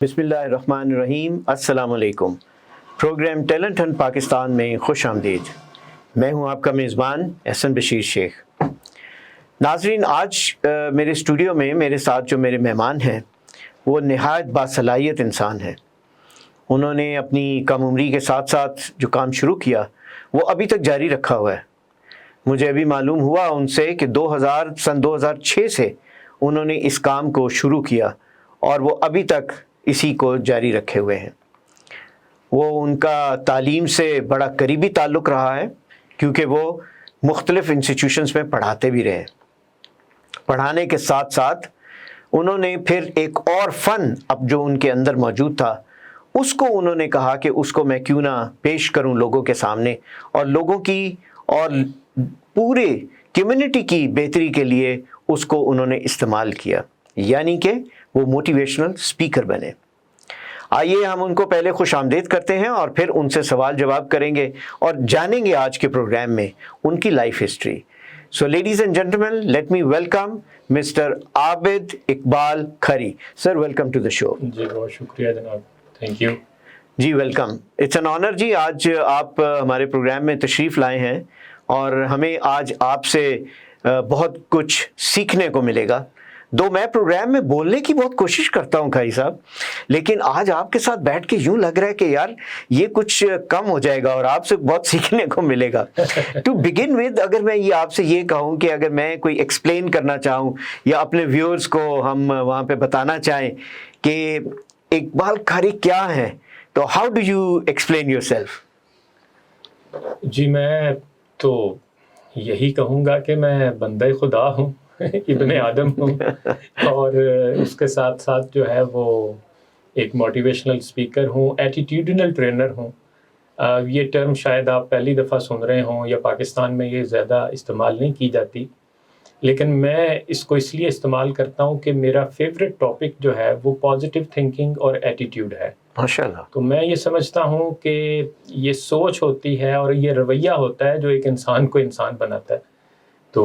بسم اللہ الرحمن الرحیم۔ السلام علیکم۔ پروگرام ٹیلنٹ ہنٹ پاکستان میں خوش آمدید۔ میں ہوں آپ کا میزبان احسن بشیر شیخ۔ ناظرین، آج میرے اسٹوڈیو میں میرے ساتھ جو میرے مہمان ہیں وہ نہایت باصلاحیت انسان ہیں۔ انہوں نے اپنی کم عمری کے ساتھ ساتھ جو کام شروع کیا وہ ابھی تک جاری رکھا ہوا ہے۔ مجھے ابھی معلوم ہوا ان سے کہ سن 2006 سے انہوں نے اس کام کو شروع کیا اور وہ ابھی تک اسی کو جاری رکھے ہوئے ہیں۔ وہ ان کا تعلیم سے بڑا قریبی تعلق رہا ہے کیونکہ وہ مختلف انسٹیٹیوشنز میں پڑھاتے بھی رہے۔ پڑھانے کے ساتھ ساتھ انہوں نے پھر ایک اور فن اب جو ان کے اندر موجود تھا اس کو انہوں نے کہا کہ اس کو میں کیوں نہ پیش کروں لوگوں کے سامنے، اور لوگوں کی اور پورے کمیونٹی کی بہتری کے لیے اس کو انہوں نے استعمال کیا، یعنی کہ وہ موٹیویشنل اسپیکر بنے۔ آئیے ہم ان کو پہلے خوش آمدید کرتے ہیں اور پھر ان سے سوال جواب کریں گے اور جانیں گے آج کے پروگرام میں ان کی life history. So ladies and gentleman, let me welcome Mister Abid Iqbal Khari. Sir, welcome to the show. جی بہت شکریہ جناب، تھینک یو۔ جی ویلکم، اٹس این آنر جی، آج آپ ہمارے پروگرام میں تشریف لائے ہیں اور ہمیں آج آپ سے بہت کچھ سیکھنے کو ملے گا۔ میں پروگرام میں بولنے کی بہت کوشش کرتا ہوں کھائی صاحب، لیکن آج آپ کے ساتھ بیٹھ کے یوں لگ رہا ہے کہ یار یہ کچھ کم ہو جائے گا اور آپ سے بہت سیکھنے کو ملے گا۔ ٹو بگن ود، اگر میں یہ آپ سے یہ کہوں کہ اگر میں کوئی ایکسپلین کرنا چاہوں یا اپنے ویورز کو ہم وہاں پہ بتانا چاہیں کہ اقبال کھری کیا ہے، تو how do you explain yourself? جی میں تو یہی کہوں گا کہ میں بندہ خدا ہوں، ابن آدم ہوں، اور اس کے ساتھ ساتھ جو ہے وہ ایک موٹیویشنل اسپیکر ہوں، ایٹیٹیوڈنل ٹرینر ہوں۔ یہ ٹرم شاید آپ پہلی دفعہ سن رہے ہوں یا پاکستان میں یہ زیادہ استعمال نہیں کی جاتی، لیکن میں اس کو اس لیے استعمال کرتا ہوں کہ میرا فیوریٹ ٹاپک جو ہے وہ پازیٹیو تھنکنگ اور ایٹیٹیوڈ ہے۔ ماشاءاللہ۔ تو میں یہ سمجھتا ہوں کہ یہ سوچ ہوتی ہے اور یہ رویہ ہوتا ہے جو ایک انسان کو انسان بناتا ہے۔ تو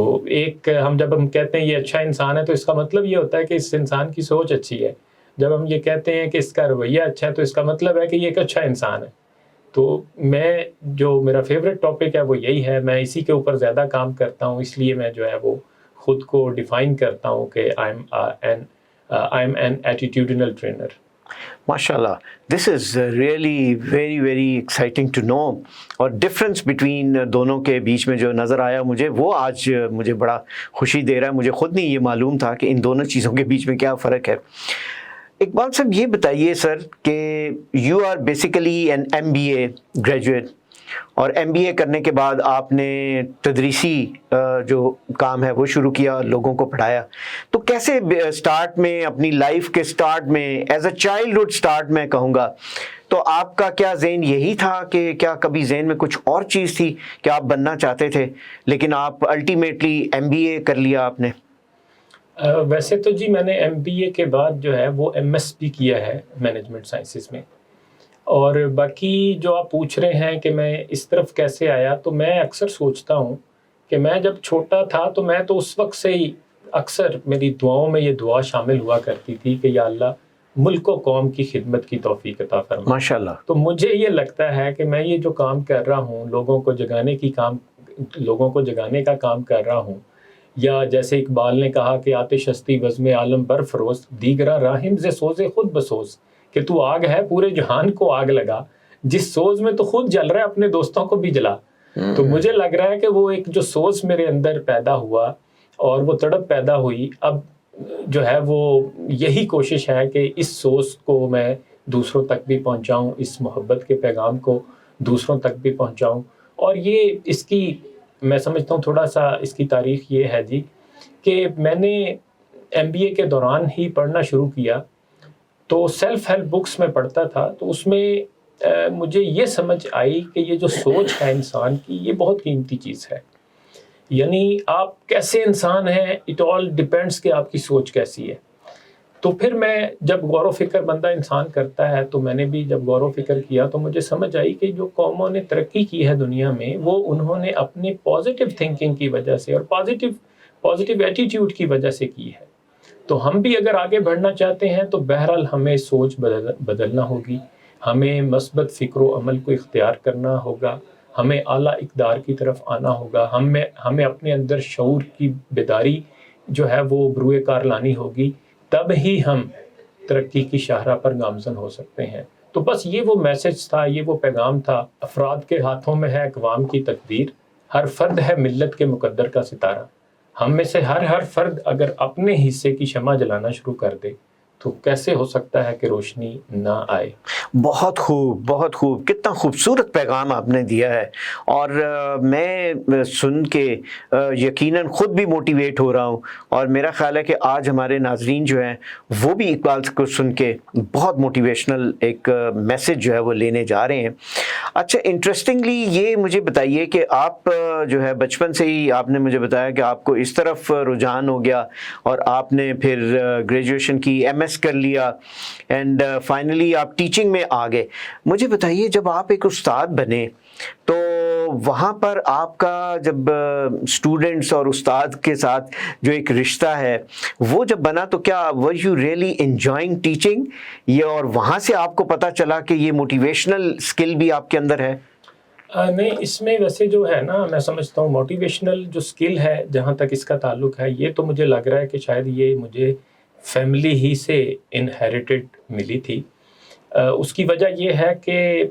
جب ہم کہتے ہیں یہ اچھا انسان ہے تو اس کا مطلب یہ ہوتا ہے کہ اس انسان کی سوچ اچھی ہے۔ جب ہم یہ کہتے ہیں کہ اس کا رویہ اچھا ہے تو اس کا مطلب ہے کہ یہ ایک اچھا انسان ہے۔ تو جو میرا فیوریٹ ٹاپک ہے وہ یہی ہے، میں اسی کے اوپر زیادہ کام کرتا ہوں، اس لیے میں جو ہے وہ خود کو ڈیفائن کرتا ہوں کہ I am an attitudinal trainer. ماشاءاللہ، this is really very very exciting to know, اور ڈفرینس بٹوین دونوں کے بیچ میں جو نظر آیا مجھے وہ آج مجھے بڑا خوشی دے رہا ہے۔ مجھے خود نہیں یہ معلوم تھا کہ ان دونوں چیزوں کے بیچ میں کیا فرق ہے۔ اقبال صاحب یہ بتائیے سر کہ you are basically an MBA graduate, اور MBA کرنے کے بعد آپ نے تدریسی جو کام ہے وہ شروع کیا، لوگوں کو پڑھایا۔ تو کیسے سٹارٹ میں اپنی لائف کے سٹارٹ میں ایز اے چائلڈہڈ سٹارٹ میں کہوں گا، تو آپ کا کیا ذہن یہی تھا کہ کیا کبھی ذہن میں کچھ اور چیز تھی کہ آپ بننا چاہتے تھے لیکن آپ الٹیمیٹلی MBA کر لیا آپ نے؟ ویسے تو جی میں نے MBA کے بعد جو ہے وہ MS بھی کیا ہے مینجمنٹ سائنسز میں، اور باقی جو آپ پوچھ رہے ہیں کہ میں اس طرف کیسے آیا، تو میں اکثر سوچتا ہوں کہ میں جب چھوٹا تھا تو میں تو اس وقت سے ہی اکثر میری دعاؤں میں یہ دعا شامل ہوا کرتی تھی کہ یا اللہ ملک و قوم کی خدمت کی توفیق عطا فرما۔ ماشاءاللہ۔ تو مجھے یہ لگتا ہے کہ میں یہ جو کام کر رہا ہوں، لوگوں کو جگانے کا کام کر رہا ہوں، یا جیسے اقبال نے کہا کہ آتش ہستی بزم عالم برفروز، دیگرا راہم ز سوز خود بسوز، کہ تو آگ ہے پورے جہان کو آگ لگا، جس سوز میں تو خود جل رہا ہے اپنے دوستوں کو بھی جلا۔ تو مجھے لگ رہا ہے کہ وہ ایک جو سوز میرے اندر پیدا ہوا اور وہ تڑپ پیدا ہوئی، اب جو ہے وہ یہی کوشش ہے کہ اس سوز کو میں دوسروں تک بھی پہنچاؤں، اس محبت کے پیغام کو دوسروں تک بھی پہنچاؤں۔ اور یہ اس کی میں سمجھتا ہوں تھوڑا سا اس کی تاریخ یہ ہے جی کہ میں نے MBA کے دوران ہی پڑھنا شروع کیا، تو سیلف ہیلپ بکس میں پڑھتا تھا، تو اس میں مجھے یہ سمجھ آئی کہ یہ جو سوچ ہے انسان کی یہ بہت قیمتی چیز ہے۔ یعنی آپ کیسے انسان ہیں، اٹ آل ڈیپینڈس کہ آپ کی سوچ کیسی ہے۔ تو پھر میں جب غور و فکر بندہ انسان کرتا ہے، تو میں نے بھی جب غور و فکر کیا تو مجھے سمجھ آئی کہ جو قوموں نے ترقی کی ہے دنیا میں، وہ انہوں نے اپنی پازیٹیو تھنکنگ کی وجہ سے اور پازیٹیو ایٹیٹیوڈ کی وجہ سے کی ہے۔ تو ہم بھی اگر آگے بڑھنا چاہتے ہیں تو بہرحال ہمیں سوچ بدلنا ہوگی، ہمیں مثبت فکر و عمل کو اختیار کرنا ہوگا، ہمیں اعلیٰ اقدار کی طرف آنا ہوگا، ہمیں اپنے اندر شعور کی بیداری جو ہے وہ بروئے کار لانی ہوگی، تب ہی ہم ترقی کی شاہراہ پر گامزن ہو سکتے ہیں۔ تو بس یہ وہ میسج تھا، یہ وہ پیغام تھا۔ افراد کے ہاتھوں میں ہے اقوام کی تقدیر، ہر فرد ہے ملت کے مقدر کا ستارہ۔ ہم میں سے ہر فرد اگر اپنے حصے کی شمع جلانا شروع کر دے تو کیسے ہو سکتا ہے کہ روشنی نہ آئے۔ بہت خوب، بہت خوب، کتنا خوبصورت پیغام آپ نے دیا ہے، اور میں سن کے یقیناً خود بھی موٹیویٹ ہو رہا ہوں، اور میرا خیال ہے کہ آج ہمارے ناظرین جو ہیں وہ بھی اقبال کو سن کے بہت موٹیویشنل ایک میسج جو ہے وہ لینے جا رہے ہیں۔ اچھا، انٹرسٹنگلی یہ مجھے بتائیے کہ آپ جو ہے بچپن سے ہی آپ نے مجھے بتایا کہ آپ کو اس طرف رجحان ہو گیا اور آپ نے پھر گریجویشن کی، ایم ایس کر لیا، اینڈ فائنلی آپ ٹیچنگ میں آ گئے۔ مجھے بتائیے جب آپ ایک استاد بنے تو وہاں پر آپ کا جب اسٹوڈنٹس اور استاد کے ساتھ جو ایک رشتہ ہے وہ جب بنا تو کیا were you really enjoying teaching, یہ اور وہاں سے آپ کو پتہ چلا کہ یہ موٹیویشنل اسکل بھی آپ کے اندر ہے؟ نہیں، اس میں ویسے جو ہے نا، میں سمجھتا ہوں موٹیویشنل جو اسکل ہے جہاں تک اس کا تعلق ہے، یہ تو مجھے لگ رہا ہے کہ شاید یہ مجھے فیملی ہی سے انہیریٹڈ ملی تھی۔ اس کی وجہ یہ ہے کہ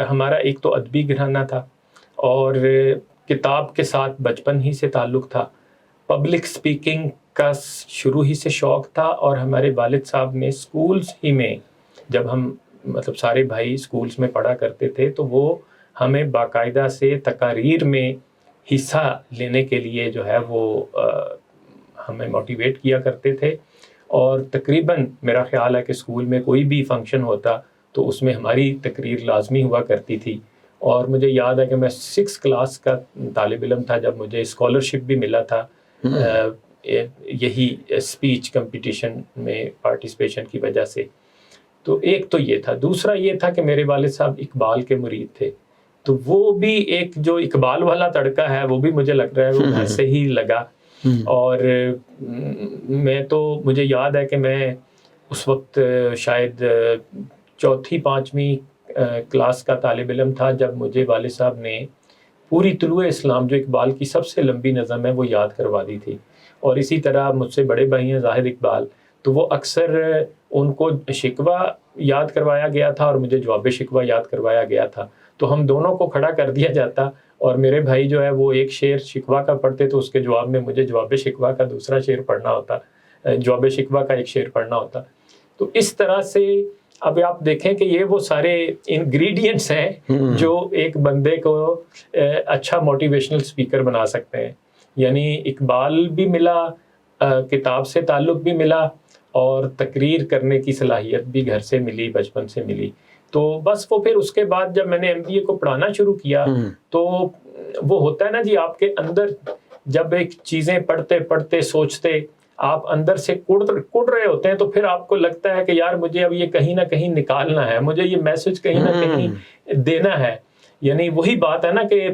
ہمارا ایک تو ادبی گھرانہ تھا، اور کتاب کے ساتھ بچپن ہی سے تعلق تھا، پبلک سپیکنگ کا شروع ہی سے شوق تھا، اور ہمارے والد صاحب نے اسکولز ہی میں، جب ہم مطلب سارے بھائی اسکولز میں پڑھا کرتے تھے تو وہ ہمیں باقاعدہ سے تقاریر میں حصہ لینے کے لیے جو ہے وہ ہمیں موٹیویٹ کیا کرتے تھے، اور تقریباً میرا خیال ہے کہ اسکول میں کوئی بھی فنکشن ہوتا تو اس میں ہماری تقریر لازمی ہوا کرتی تھی۔ اور مجھے یاد ہے کہ میں 6 کلاس کا طالب علم تھا جب مجھے اسکالرشپ بھی ملا تھا یہی اسپیچ کمپٹیشن میں پارٹیسپیشن کی وجہ سے۔ تو ایک تو یہ تھا، دوسرا یہ تھا کہ میرے والد صاحب اقبال کے مرید تھے، تو وہ بھی ایک جو اقبال والا تڑکا ہے وہ بھی مجھے لگ رہا ہے وہ گھر سے ہی لگا۔ اور میں تو مجھے یاد ہے کہ میں اس وقت شاید 4-5ویں کلاس کا طالب علم تھا جب مجھے والد صاحب نے پوری طلوع اسلام جو اقبال کی سب سے لمبی نظم ہے وہ یاد کروا دی تھی۔ اور اسی طرح مجھ سے بڑے بھائی ہیں زاہد اقبال، تو وہ اکثر ان کو شکوہ یاد کروایا گیا تھا اور مجھے جواب شکوہ یاد کروایا گیا تھا، تو ہم دونوں کو کھڑا کر دیا جاتا، اور میرے بھائی جو ہے وہ ایک شعر شکوہ کا پڑھتے تو اس کے جواب میں مجھے جواب شکوہ کا دوسرا شعر پڑھنا ہوتا، جواب شکوہ کا ایک شعر پڑھنا ہوتا۔ تو اس طرح سے اب آپ دیکھیں کہ یہ وہ سارے انگریڈینٹس ہیں جو ایک بندے کو اچھا موٹیویشنل اسپیکر بنا سکتے ہیں۔ یعنی اقبال بھی ملا، کتاب سے تعلق بھی ملا، اور تقریر کرنے کی صلاحیت بھی گھر سے ملی، بچپن سے ملی۔ تو بس وہ پھر اس کے بعد جب میں نے MBA کو پڑھانا شروع کیا تو وہ ہوتا ہے نا جی، آپ کے اندر جب ایک چیزیں پڑھتے پڑھتے سوچتے آپ اندر سے کڑ رہے ہوتے ہیں، تو پھر آپ کو لگتا ہے کہ یار مجھے اب یہ کہیں نہ کہیں نکالنا ہے، مجھے یہ میسج کہیں نہ کہیں دینا ہے۔ یعنی وہی بات ہے نا کہ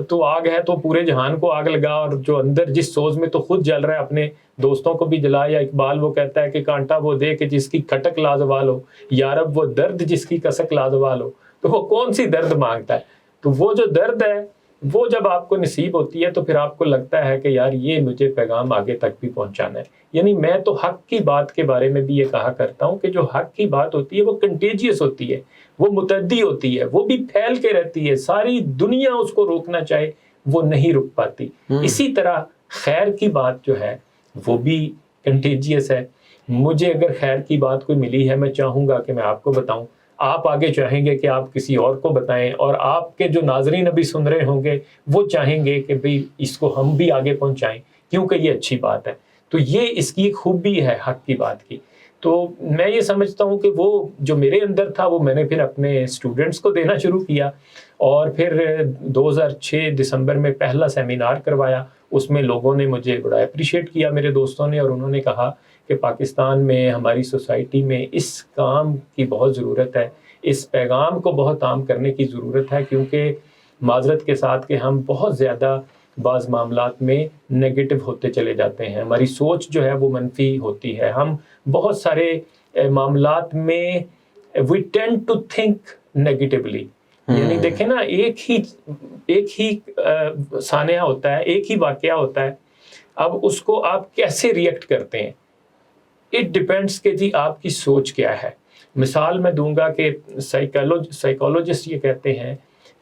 تو آگ ہے تو پورے جہان کو آگ لگا، اور جو اندر جس سوز میں تو خود جل رہا ہے اپنے دوستوں کو بھی جلا، یا اقبال وہ کہتا ہے کہ کانٹا وہ دے کہ جس کی کھٹک لازوال ہو، یارب وہ درد جس کی کسک لازوال ہو، تو وہ کون سی درد مانگتا ہے؟ تو وہ جو درد ہے وہ جب آپ کو نصیب ہوتی ہے تو پھر آپ کو لگتا ہے کہ یار یہ مجھے پیغام آگے تک بھی پہنچانا ہے۔ یعنی میں تو حق کی بات کے بارے میں بھی یہ کہا کرتا ہوں کہ جو حق کی بات ہوتی ہے وہ کنٹیجیس ہوتی ہے، وہ متعدی ہوتی ہے، وہ بھی پھیل کے رہتی ہے، ساری دنیا اس کو روکنا چاہے وہ نہیں رک پاتی۔ اسی طرح خیر کی بات جو ہے وہ بھی کنٹیجیس ہے۔ مجھے اگر خیر کی بات کوئی ملی ہے، میں چاہوں گا کہ میں آپ کو بتاؤں، آپ آگے چاہیں گے کہ آپ کسی اور کو بتائیں، اور آپ کے جو ناظرین ابھی سن رہے ہوں گے وہ چاہیں گے کہ بھئی اس کو ہم بھی آگے پہنچائیں کیونکہ یہ اچھی بات ہے۔ تو یہ اس کی خوبی ہے حق کی بات کی۔ تو میں یہ سمجھتا ہوں کہ وہ جو میرے اندر تھا وہ میں نے پھر اپنے اسٹوڈنٹس کو دینا شروع کیا، اور پھر 2006 دسمبر میں پہلا سیمینار کروایا۔ اس میں لوگوں نے مجھے بڑا اپریشیٹ کیا، میرے دوستوں نے، اور انہوں نے کہا کہ پاکستان میں ہماری سوسائٹی میں اس کام کی بہت ضرورت ہے، اس پیغام کو بہت عام کرنے کی ضرورت ہے، کیونکہ معذرت کے ساتھ کہ ہم بہت زیادہ بعض معاملات میں نگیٹو ہوتے چلے جاتے ہیں، ہماری سوچ جو ہے وہ منفی ہوتی ہے، ہم بہت سارے معاملات میں we tend to think negatively. یعنی دیکھیں نا، ایک ہی سانحہ ہوتا ہے، ایک ہی واقعہ ہوتا ہے، اب اس کو آپ کیسے ریئیکٹ کرتے ہیں، اٹ ڈیپینڈس کہ جی آپ کی سوچ کیا ہے. مثال میں دوں گا کہ سائیکالوجسٹ یہ کہتے ہیں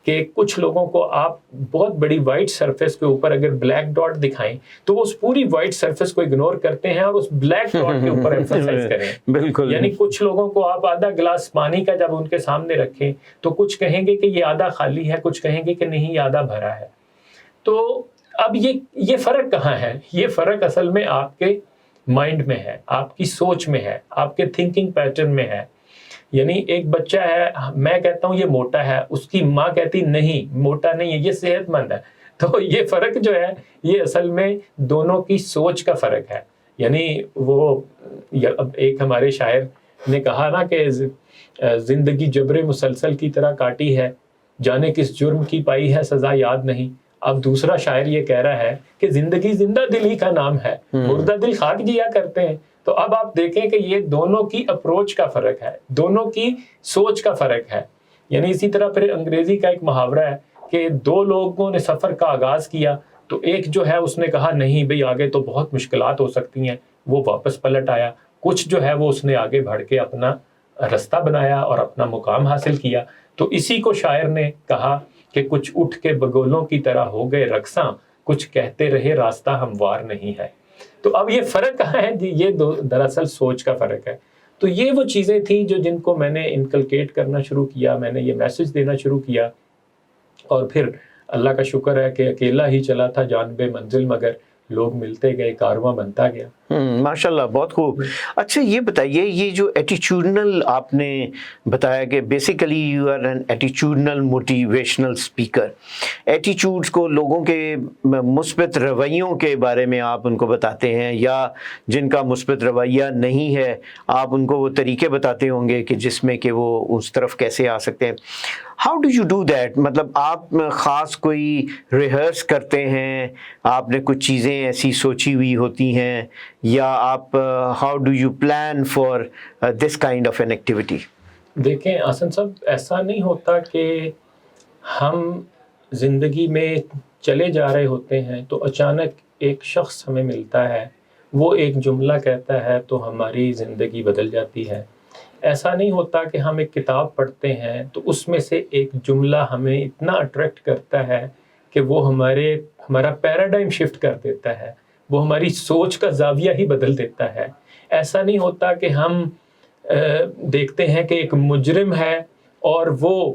کہ کچھ لوگوں کو آپ بہت بڑی وائٹ سرفیس کے اوپر اگر بلیک ڈاٹ دکھائیں تو وہ اس پوری وائٹ سرفیس کو اگنور کرتے ہیں اور اس بلیک ڈاٹ کے اوپر ایمفسائز کریں. بالکل. یعنی کچھ لوگوں کو آپ آدھا گلاس پانی کا جب ان کے سامنے رکھیں تو کچھ کہیں گے کہ یہ آدھا خالی ہے، کچھ کہیں گے کہ نہیں یہ آدھا بھرا ہے. تو اب یہ فرق کہاں ہے؟ یہ فرق اصل میں آپ کے مائنڈ میں ہے، آپ کی سوچ میں ہے، آپ کے تھنکنگ پیٹرن میں ہے. یعنی ایک بچہ ہے، میں کہتا ہوں یہ موٹا ہے، اس کی ماں کہتی نہیں موٹا نہیں ہے، یہ صحت مند ہے. تو یہ فرق جو ہے یہ اصل میں دونوں کی سوچ کا فرق ہے. یعنی وہ ایک ہمارے شاعر نے کہا نا کہ زندگی جبر مسلسل کی طرح کاٹی ہے، جانے کس جرم کی پائی ہے سزا یاد نہیں. اب دوسرا شاعر یہ کہہ رہا ہے کہ زندگی زندہ دلی کا نام ہے، مردہ دل خاک جیا کرتے ہیں. تو اب آپ دیکھیں کہ یہ دونوں کی اپروچ کا فرق ہے، دونوں کی سوچ کا فرق ہے. یعنی اسی طرح پھر انگریزی کا ایک محاورہ ہے کہ دو لوگوں نے سفر کا آغاز کیا تو ایک جو ہے اس نے کہا نہیں بھئی آگے تو بہت مشکلات ہو سکتی ہیں، وہ واپس پلٹ آیا. کچھ جو ہے وہ اس نے آگے بڑھ کے اپنا رستہ بنایا اور اپنا مقام حاصل کیا. تو اسی کو شاعر نے کہا کہ کچھ اٹھ کے بگولوں کی طرح ہو گئے رقصاں، کچھ کہتے رہے راستہ ہموار نہیں ہے. تو اب یہ فرق کہاں ہے جی؟ یہ دراصل سوچ کا فرق ہے. تو یہ وہ چیزیں تھیں جن کو میں نے انکلکیٹ کرنا شروع کیا، میں نے یہ میسج دینا شروع کیا، اور پھر اللہ کا شکر ہے کہ اکیلا ہی چلا تھا جانب منزل، مگر لوگ ملتے گئے، کارواں بنتا گیا. ماشاءاللہ، بہت خوب. اچھا یہ بتائیے، یہ جو ایٹیچیوڈنل آپ نے بتایا کہ basically you are an attitudinal motivational speaker, attitudes کو، لوگوں کے مثبت رویوں کے بارے میں آپ ان کو بتاتے ہیں، یا جن کا مثبت رویہ نہیں ہے آپ ان کو وہ طریقے بتاتے ہوں گے کہ جس میں کہ وہ اس طرف کیسے آ سکتے ہیں. How do you do that? مطلب آپ خاص کوئی ریہرس کرتے ہیں، آپ نے کچھ چیزیں ایسی سوچی ہوئی ہوتی ہیں، یا آپ how do you plan for this kind of an activity? دیکھیں آسن صاحب، ایسا نہیں ہوتا کہ ہم زندگی میں چلے جا رہے ہوتے ہیں تو اچانک ایک شخص ہمیں ملتا ہے، وہ ایک جملہ کہتا ہے تو ہماری زندگی بدل جاتی ہے. ایسا نہیں ہوتا کہ ہم ایک کتاب پڑھتے ہیں تو اس میں سے ایک جملہ ہمیں اتنا اٹریکٹ کرتا ہے کہ وہ ہمارا پیراڈائم شفٹ کر دیتا ہے، وہ ہماری سوچ کا زاویہ ہی بدل دیتا ہے. ایسا نہیں ہوتا کہ ہم دیکھتے ہیں کہ ایک مجرم ہے اور وہ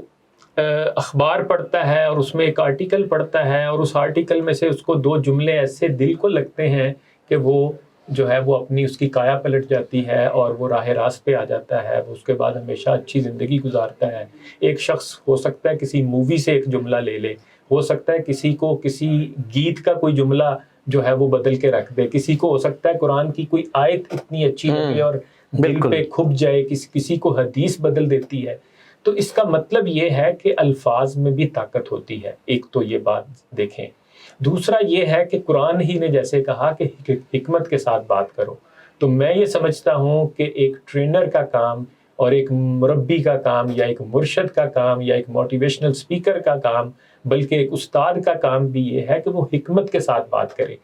اخبار پڑھتا ہے اور اس میں ایک آرٹیکل پڑھتا ہے اور اس آرٹیکل میں سے اس کو دو جملے ایسے دل کو لگتے ہیں کہ وہ جو ہے وہ اپنی اس کی کایا پلٹ جاتی ہے اور وہ راہ راست پہ آ جاتا ہے، وہ اس کے بعد ہمیشہ اچھی زندگی گزارتا ہے. ایک شخص ہو سکتا ہے کسی مووی سے ایک جملہ لے لے، ہو سکتا ہے کسی کو کسی گیت کا کوئی جملہ جو ہے وہ بدل کے رکھ دے، کسی کو ہو سکتا ہے قرآن کی کوئی آیت اتنی اچھی لگے اور دل پہ کھپ جائے، کسی کو حدیث بدل دیتی ہے. تو اس کا مطلب یہ ہے کہ الفاظ میں بھی طاقت ہوتی ہے. ایک تو یہ بات دیکھیں. دوسرا یہ ہے کہ قرآن ہی نے جیسے کہا کہ حکمت کے ساتھ بات کرو، تو میں یہ سمجھتا ہوں کہ ایک ٹرینر کا کام اور ایک مربی کا کام یا ایک مرشد کا کام یا ایک موٹیویشنل سپیکر کا کام، بلکہ ایک استاد کا کام بھی یہ ہے کہ وہ حکمت کے ساتھ بات کرے.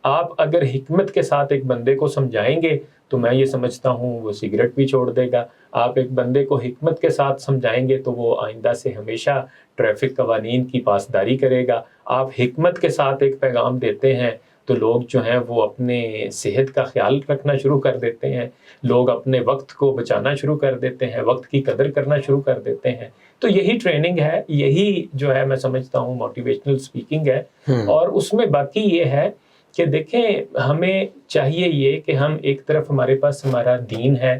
آپ اگر حکمت کے ساتھ ایک بندے کو سمجھائیں گے تو میں یہ سمجھتا ہوں وہ سگریٹ بھی چھوڑ دے گا. آپ ایک بندے کو حکمت کے ساتھ سمجھائیں گے تو وہ آئندہ سے ہمیشہ ٹریفک قوانین کی پاسداری کرے گا. آپ حکمت کے ساتھ ایک پیغام دیتے ہیں تو لوگ جو ہیں وہ اپنے صحت کا خیال رکھنا شروع کر دیتے ہیں، لوگ اپنے وقت کو بچانا شروع کر دیتے ہیں، وقت کی قدر کرنا شروع کر دیتے ہیں. تو یہی ٹریننگ ہے، یہی جو ہے میں سمجھتا ہوں موٹیویشنل سپیکنگ ہے. اور اس میں باقی یہ ہے کہ دیکھیں ہمیں چاہیے یہ کہ ہم ایک طرف ہمارے پاس ہمارا دین ہے،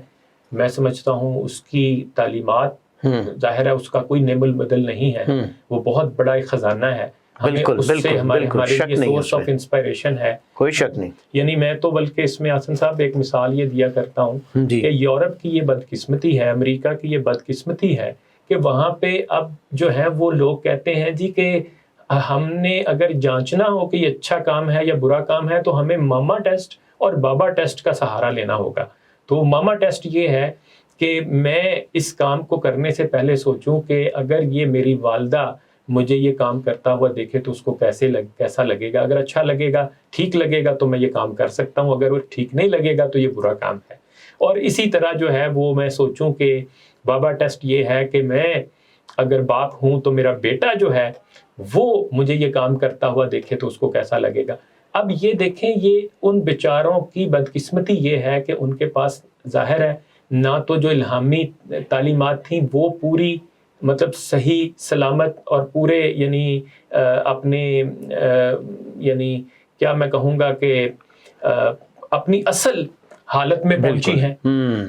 میں سمجھتا ہوں اس کی تعلیمات ظاہر ہے اس کا کوئی نعم البدل نہیں ہے، وہ بہت بڑا ایک خزانہ ہے، ہمیں اس سے ہمارے لیے سورس آف انسپائریشن ہے، کوئی شک نہیں. یعنی میں تو بلکہ اس میں حسن صاحب ایک مثال یہ دیا کرتا ہوں کہ یورپ کی یہ بدقسمتی ہے، امریکہ کی یہ بدقسمتی ہے کہ وہاں پہ اب جو ہے وہ لوگ کہتے ہیں جی کہ ہم نے اگر جانچنا ہو کہ یہ اچھا کام ہے یا برا کام ہے تو ہمیں ماما ٹیسٹ اور بابا ٹیسٹ کا سہارا لینا ہوگا. تو ماما ٹیسٹ یہ ہے کہ میں اس کام کو کرنے سے پہلے سوچوں کہ اگر یہ میری والدہ مجھے یہ کام کرتا ہوا دیکھے تو اس کو کیسا لگے گا. اگر اچھا لگے گا، ٹھیک لگے گا تو میں یہ کام کر سکتا ہوں، اگر وہ ٹھیک نہیں لگے گا تو یہ برا کام ہے. اور اسی طرح جو ہے وہ میں سوچوں کہ بابا ٹیسٹ یہ ہے کہ میں اگر باپ ہوں تو میرا بیٹا جو ہے وہ مجھے یہ کام کرتا ہوا دیکھے تو اس کو کیسا لگے گا. اب یہ دیکھیں، یہ ان بیچاروں کی بدقسمتی یہ ہے کہ ان کے پاس ظاہر ہے نہ تو جو الہامی تعلیمات تھیں وہ پوری مطلب صحیح سلامت اور پورے یعنی اپنے یعنی کیا میں کہوں گا کہ اپنی اصل حالت میں پہنچی ہیں،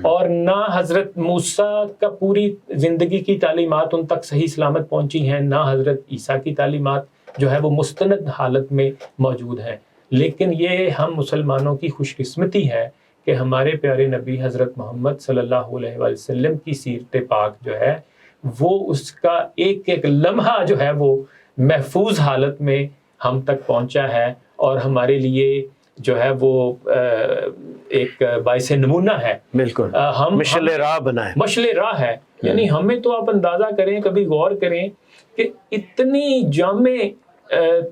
اور نہ حضرت موسیٰ کا پوری زندگی کی تعلیمات ان تک صحیح سلامت پہنچی ہیں، نہ حضرت عیسیٰ کی تعلیمات جو ہے وہ مستند حالت میں موجود ہیں. لیکن یہ ہم مسلمانوں کی خوش قسمتی ہے کہ ہمارے پیارے نبی حضرت محمد صلی اللہ علیہ وآلہ وسلم کی سیرت پاک جو ہے وہ اس کا ایک ایک لمحہ جو ہے وہ محفوظ حالت میں ہم تک پہنچا ہے، اور ہمارے لیے جو ہے وہ ایک باعث نمونہ ہے. بالکل مشعل راہ بنا ہے، مشعل راہ ہے. یعنی ہمیں تو آپ اندازہ کریں، کبھی غور کریں کہ اتنی جامع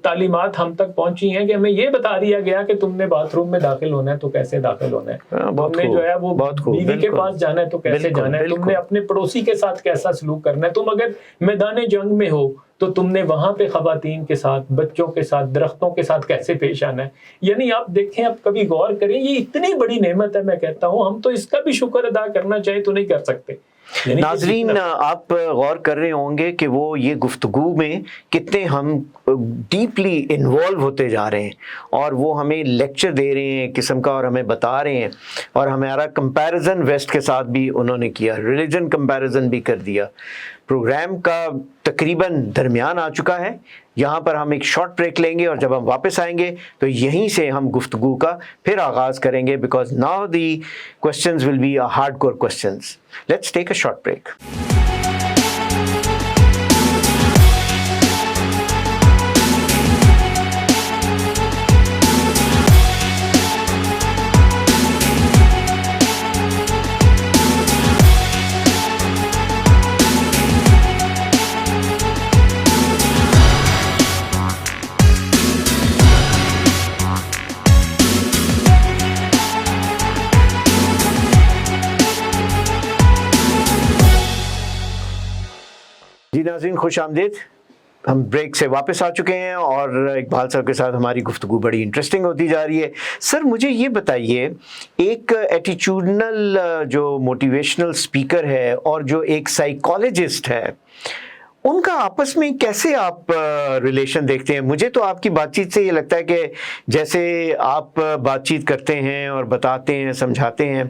تعلیمات ہم تک پہنچی ہیں کہ ہمیں یہ بتا دیا گیا کہ تم نے باتھ روم میں داخل ہونا ہے تو کیسے داخل ہونا ہے، تم نے جو ہے وہ بیوی کے پاس جانا ہے تو کیسے جانا ہے، تم نے اپنے پڑوسی کے ساتھ کیسا سلوک کرنا ہے، تم اگر میدان جنگ میں ہو تو تم نے وہاں پہ خواتین کے ساتھ، بچوں کے ساتھ، درختوں کے ساتھ کیسے پیش آنا ہے. یعنی آپ دیکھیں، آپ کبھی غور کریں، یہ اتنی بڑی نعمت ہے، میں کہتا ہوں ہم تو اس کا بھی شکر ادا کرنا چاہے تو نہیں کر سکتے. ناظرین آپ غور کر رہے ہوں گے کہ وہ یہ گفتگو میں کتنے ہم ڈیپلی انوالو ہوتے جا رہے ہیں، اور وہ ہمیں لیکچر دے رہے ہیں قسم کا، اور ہمیں بتا رہے ہیں، اور ہمارا کمپیریزن ویسٹ کے ساتھ بھی انہوں نے کیا، ریلیجن کمپیریزن بھی کر دیا. پروگرام کا تقریباً درمیان آ چکا ہے، یہاں پر ہم ایک شارٹ بریک لیں گے، اور جب ہم واپس آئیں گے تو یہیں سے ہم گفتگو کا پھر آغاز کریں گے، because now the questions will be hard core questions. Let's take a short break. جی ناظرین، خوش آمدید. ہم بریک سے واپس آ چکے ہیں اور اقبال صاحب کے ساتھ ہماری گفتگو بڑی انٹرسٹنگ ہوتی جا رہی ہے. سر مجھے یہ بتائیے، ایک ایٹیچیوڈنل جو موٹیویشنل اسپیکر ہے اور جو ایک سائیکالوجسٹ ہے، ان کا آپس میں کیسے آپ ریلیشن دیکھتے ہیں؟ مجھے تو آپ کی بات چیت سے یہ لگتا ہے کہ جیسے آپ بات چیت کرتے ہیں اور بتاتے ہیں، سمجھاتے ہیں،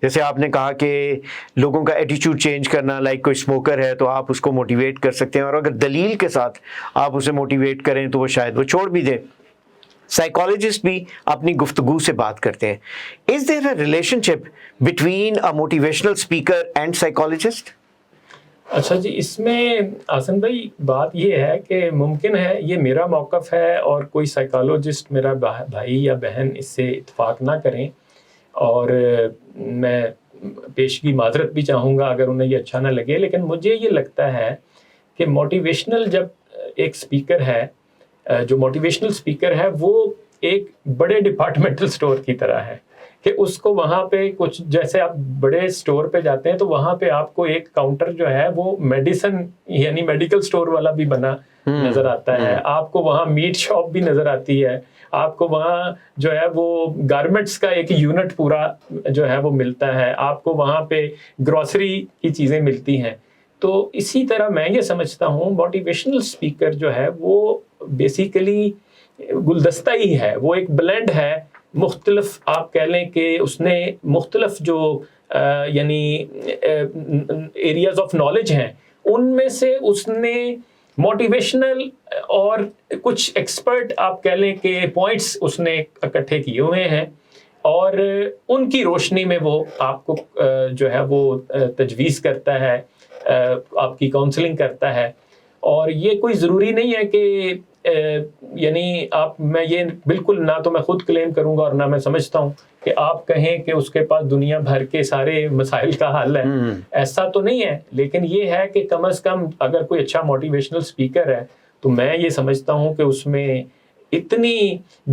جیسے آپ نے کہا کہ لوگوں کا ایٹیچیوڈ چینج کرنا، لائک کوئی اسموکر ہے تو آپ اس کو موٹیویٹ کر سکتے ہیں، اور اگر دلیل کے ساتھ آپ اسے موٹیویٹ کریں تو وہ شاید وہ چھوڑ بھی دے. سائیکالوجسٹ بھی اپنی گفتگو سے بات کرتے ہیں. Is there a relationship between a motivational speaker and psychologist? اچھا جی، اس میں آسن بھائی بات یہ ہے کہ ممکن ہے یہ میرا موقف ہے اور کوئی سائیکالوجسٹ میرا بھائی یا بہن اس سے اتفاق نہ کریں، اور میں پیشگی معذرت بھی چاہوں گا اگر انہیں یہ اچھا نہ لگے. لیکن مجھے یہ لگتا ہے کہ موٹیویشنل جب ایک سپیکر ہے، جو موٹیویشنل اسپیکر ہے وہ ایک بڑے ڈپارٹمنٹل اسٹور کی طرح ہے کہ اس کو وہاں پہ کچھ، جیسے آپ بڑے اسٹور پہ جاتے ہیں تو وہاں پہ آپ کو ایک کاؤنٹر جو ہے وہ میڈیسن یعنی میڈیکل اسٹور والا بھی بنا نظر آتا ہے، آپ کو وہاں میٹ شاپ بھی نظر آتی ہے، آپ کو وہاں جو ہے وہ گارمنٹس کا ایک یونٹ پورا جو ہے وہ ملتا ہے، آپ کو وہاں پہ گروسری کی چیزیں ملتی ہیں. تو اسی طرح میں یہ سمجھتا ہوں موٹیویشنل اسپیکر جو ہے وہ بیسیکلی گلدستہ ہی ہے، وہ ایک بلینڈ ہے، مختلف آپ کہہ لیں کہ اس نے مختلف جو یعنی ایریاز آف نالج ہیں ان میں سے اس نے موٹیویشنل اور کچھ ایکسپرٹ آپ کہہ لیں کہ پوائنٹس اس نے اکٹھے کیے ہوئے ہیں، اور ان کی روشنی میں وہ آپ کو جو ہے وہ تجویز کرتا ہے، آپ کی کاؤنسلنگ کرتا ہے. اور یہ کوئی ضروری نہیں ہے کہ یعنی آپ میں یہ بالکل نہ تو میں خود کلیم کروں گا اور نہ میں سمجھتا ہوں کہ آپ کہیں کہ اس کے پاس دنیا بھر کے سارے مسائل کا حل ہے، ایسا تو نہیں ہے. لیکن یہ ہے کہ کم از کم اگر کوئی اچھا موٹیویشنل اسپیکر ہے تو میں یہ سمجھتا ہوں کہ اس میں اتنی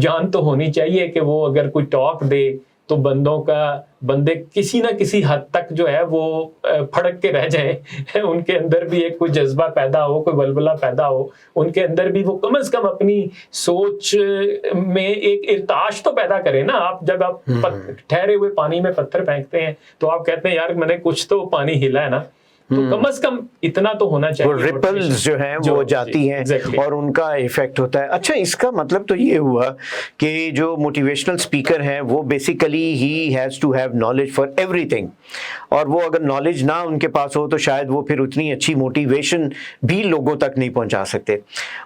جان تو ہونی چاہیے کہ وہ اگر کوئی ٹاک دے تو بندے کسی نہ کسی حد تک جو ہے وہ پھڑک کے رہ جائیں، ان کے اندر بھی ایک کوئی جذبہ پیدا ہو، کوئی بلبلہ پیدا ہو، ان کے اندر بھی وہ کم از کم اپنی سوچ میں ایک ارتعاش تو پیدا کرے نا. آپ جب آپ ٹھہرے ہوئے پانی میں پتھر پھینکتے ہیں تو آپ کہتے ہیں یار میں نے کچھ تو پانی ہلا ہے نا، تو کم از کم اتنا تو ہونا چاہیے. وہ ریپلز جو ہیں وہ جاتی ہیں اور ان کا ایفیکٹ ہوتا ہے. اچھا، اس کا مطلب تو یہ ہوا کہ جو موٹیویشنل اسپیکر ہیں وہ basically he has to have knowledge for ایوری تھنگ، اور وہ اگر نالج نہ ان کے پاس ہو تو شاید وہ پھر اتنی اچھی موٹیویشن بھی لوگوں تک نہیں پہنچا سکتے.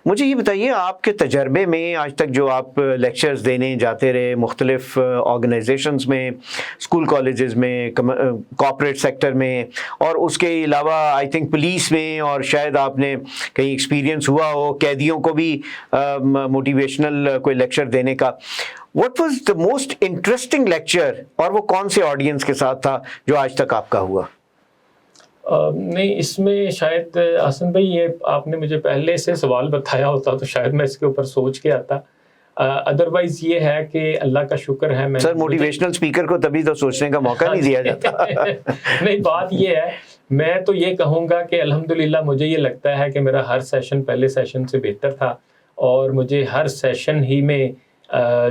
مجھے یہ بتائیے، آپ کے تجربے میں آج تک جو آپ لیکچرز دینے جاتے رہے مختلف آرگنائزیشنز میں، اسکول کالجز میں، کارپوریٹ سیکٹر میں، اور اس کے علاوہ آئی تھنک پولیس میں، اور شاید آپ نے کہیں ایکسپیرینس ہوا ہو قیدیوں کو بھی موٹیویشنل کوئی لیکچر دینے کا، what was the most interesting lecture, اور وہ کون سے آڈینس کے ساتھ تھا جو آج تک آپ کا ہوا؟ نہیں، اس میں شاید حسن بھائی یہ آپ نے مجھے پہلے سے سوال بتایا ہوتا تو شاید میں اس کے اوپر سوچ کے آتا. ادروائز یہ ہے کہ اللہ کا شکر ہے میں سر موٹیویشنل اسپیکر کو تبھی تو سوچنے کا موقع نہیں دیا جاتا. نہیں، بات یہ ہے، میں تو یہ کہوں گا کہ الحمدللہ مجھے یہ لگتا ہے کہ میرا ہر سیشن پہلے سیشن سے بہتر تھا، اور مجھے ہر سیشن ہی میں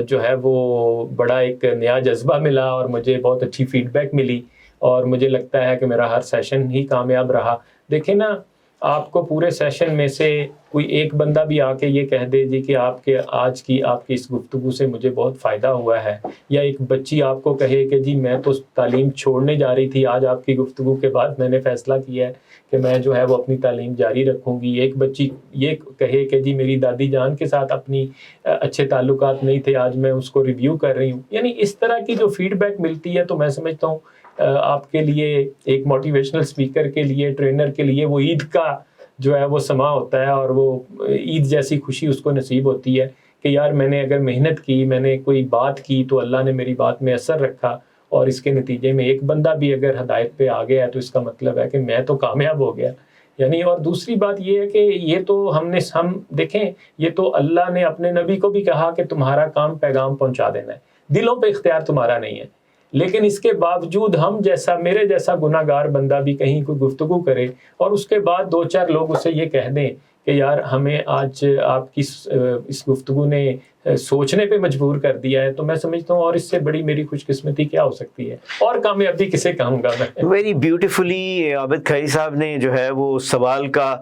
جو ہے وہ بڑا ایک نیا جذبہ ملا، اور مجھے بہت اچھی فیڈ بیک ملی، اور مجھے لگتا ہے کہ میرا ہر سیشن ہی کامیاب رہا. دیکھیں نا، آپ کو پورے سیشن میں سے کوئی ایک بندہ بھی آ کے یہ کہہ دے جی کہ آپ کی اس گفتگو سے مجھے بہت فائدہ ہوا ہے، یا ایک بچی آپ کو کہے کہ جی میں تو تعلیم چھوڑنے جا رہی تھی، آج آپ کی گفتگو کے بعد میں نے فیصلہ کیا ہے کہ میں جو ہے وہ اپنی تعلیم جاری رکھوں گی. ایک بچی یہ کہے کہ جی میری دادی جان کے ساتھ اپنی اچھے تعلقات نہیں تھے، آج میں اس کو ریویو کر رہی ہوں. یعنی اس طرح کی جو فیڈ بیک ملتی ہے تو میں سمجھتا ہوں آپ کے لیے، ایک موٹیویشنل اسپیکر کے لیے، ٹرینر کے لیے، وہ عید کا جو ہے وہ سما ہوتا ہے، اور وہ عید جیسی خوشی اس کو نصیب ہوتی ہے کہ یار میں نے اگر محنت کی، میں نے کوئی بات کی تو اللہ نے میری بات میں اثر رکھا، اور اس کے نتیجے میں ایک بندہ بھی اگر ہدایت پہ آ گیا ہے تو اس کا مطلب ہے کہ میں تو کامیاب ہو گیا. یعنی اور دوسری بات یہ ہے کہ یہ تو ہم دیکھیں، یہ تو اللہ نے اپنے نبی کو بھی کہا کہ تمہارا کام پیغام پہنچا دینا ہے، دلوں پہ اختیار تمہارا نہیں ہے. لیکن اس کے باوجود میرے جیسا گناہ گار بندہ بھی کہیں کوئی گفتگو کرے اور اس کے بعد 2-4 لوگ اسے یہ کہہ دیں کہ یار ہمیں آج آپ کی اس گفتگو نے سوچنے پہ مجبور کر دیا ہے، تو میں سمجھتا ہوں اور اس سے بڑی میری خوش قسمتی کیا ہو سکتی ہے، اور کامیابی کسے کہوں گا میں. ویری بیوٹیفلی عابد کھائی صاحب نے جو ہے وہ سوال کا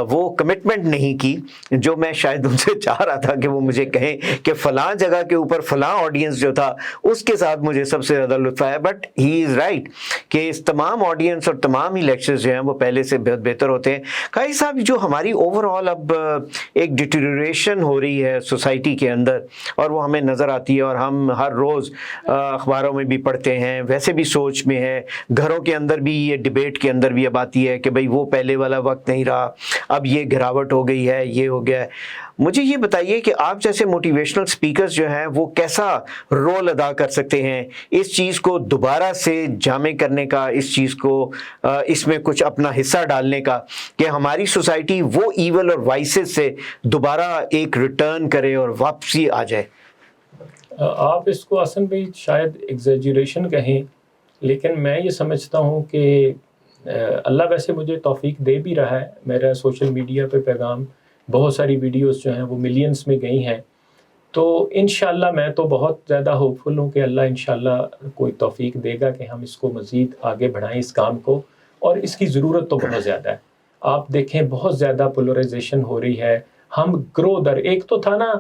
وہ کمٹمنٹ نہیں کی جو میں شاید ان سے چاہ رہا تھا کہ وہ مجھے کہیں کہ فلاں جگہ کے اوپر فلاں آڈینس جو تھا اس کے ساتھ مجھے سب سے زیادہ لطف آیا. بٹ ہی از رائٹ کہ اس تمام آڈینس اور تمام ہی لیکچرز جو ہیں وہ پہلے سے بہت بہتر ہوتے ہیں. کھائی صاحب، جو ہماری اوور آل اب ایک ڈیٹیریوریشن ہو رہی ہے سوسائٹی کے اندر، اور وہ ہمیں نظر آتی ہے، اور ہم ہر روز اخباروں میں بھی پڑھتے ہیں، ویسے بھی سوچ میں ہے، گھروں کے اندر بھی یہ ڈیبیٹ کے اندر بھی اب آتی ہے کہ بھئی وہ پہلے والا وقت نہیں رہا، اب یہ گراوٹ ہو گئی ہے، یہ ہو گیا ہے. مجھے یہ بتائیے کہ آپ جیسے موٹیویشنل سپیکرز جو ہیں وہ کیسا رول ادا کر سکتے ہیں اس چیز کو دوبارہ سے جامع کرنے کا، اس چیز کو اس میں کچھ اپنا حصہ ڈالنے کا، کہ ہماری سوسائٹی وہ ایول اور وائسز سے دوبارہ ایک ریٹرن کرے اور واپسی آ جائے. آپ اس کو حسن بھائی شاید ایگزیجریشن کہیں، لیکن میں یہ سمجھتا ہوں کہ اللہ ویسے مجھے توفیق دے بھی رہا ہے. میرا سوشل میڈیا پہ پیغام، بہت ساری ویڈیوز جو ہیں وہ ملینز میں گئی ہیں، تو انشاءاللہ میں تو بہت زیادہ ہوپ فل ہوں کہ اللہ انشاءاللہ کوئی توفیق دے گا کہ ہم اس کو مزید آگے بڑھائیں اس کام کو، اور اس کی ضرورت تو بہت زیادہ ہے. آپ دیکھیں بہت زیادہ پولرائزیشن ہو رہی ہے. ہم ایک تو تھا نا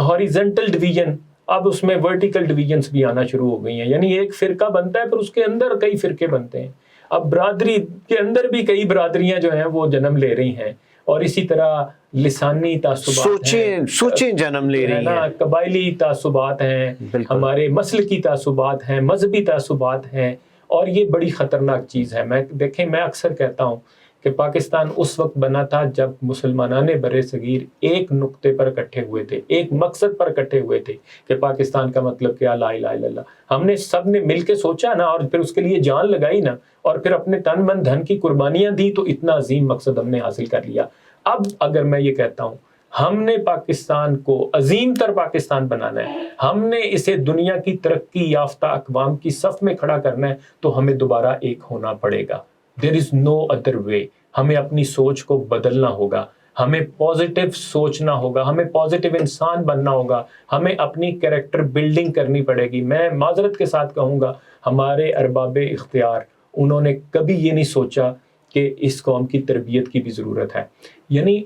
ہاریزنٹل ڈویژن، اب اس میں ورٹیکل ڈویژنز بھی آنا شروع ہو گئی ہیں. یعنی ایک فرقہ بنتا ہے پھر اس کے اندر کئی فرقے بنتے ہیں. اب برادری کے اندر بھی کئی برادریاں جو ہیں وہ جنم لے رہی ہیں، اور اسی طرح لسانی تعصبات سوچیں جنم لے رہی ہیں، قبائلی تعصبات ہیں، ہمارے مسلکی تعصبات ہیں، مذہبی تعصبات ہیں، اور یہ بڑی خطرناک چیز ہے. میں اکثر کہتا ہوں کہ پاکستان اس وقت بنا تھا جب مسلمانان بر صغیر ایک نقطے پر اکٹھے ہوئے تھے، ایک مقصد پر اکٹھے ہوئے تھے کہ پاکستان کا مطلب کیا، لا الہ الا اللہ۔ ہم نے سب نے مل کے سوچا نا، اور پھر اس کے لیے جان لگائی نا، اور پھر اپنے تن من دھن کی قربانیاں دی، تو اتنا عظیم مقصد ہم نے حاصل کر لیا۔ اب اگر میں یہ کہتا ہوں ہم نے پاکستان کو عظیم تر پاکستان بنانا ہے، ہم نے اسے دنیا کی ترقی یافتہ اقوام کی صف میں کھڑا کرنا ہے، تو ہمیں دوبارہ ایک ہونا پڑے گا۔ There is no other way۔ ہمیں اپنی سوچ کو بدلنا ہوگا، ہمیں پازیٹیو سوچنا ہوگا، ہمیں پازیٹیو انسان بننا ہوگا، ہمیں اپنی کریکٹر بلڈنگ کرنی پڑے گی۔ میں معذرت کے ساتھ کہوں گا، ہمارے ارباب اختیار انہوں نے کبھی یہ نہیں سوچا کہ اس قوم کی تربیت کی بھی ضرورت ہے۔ یعنی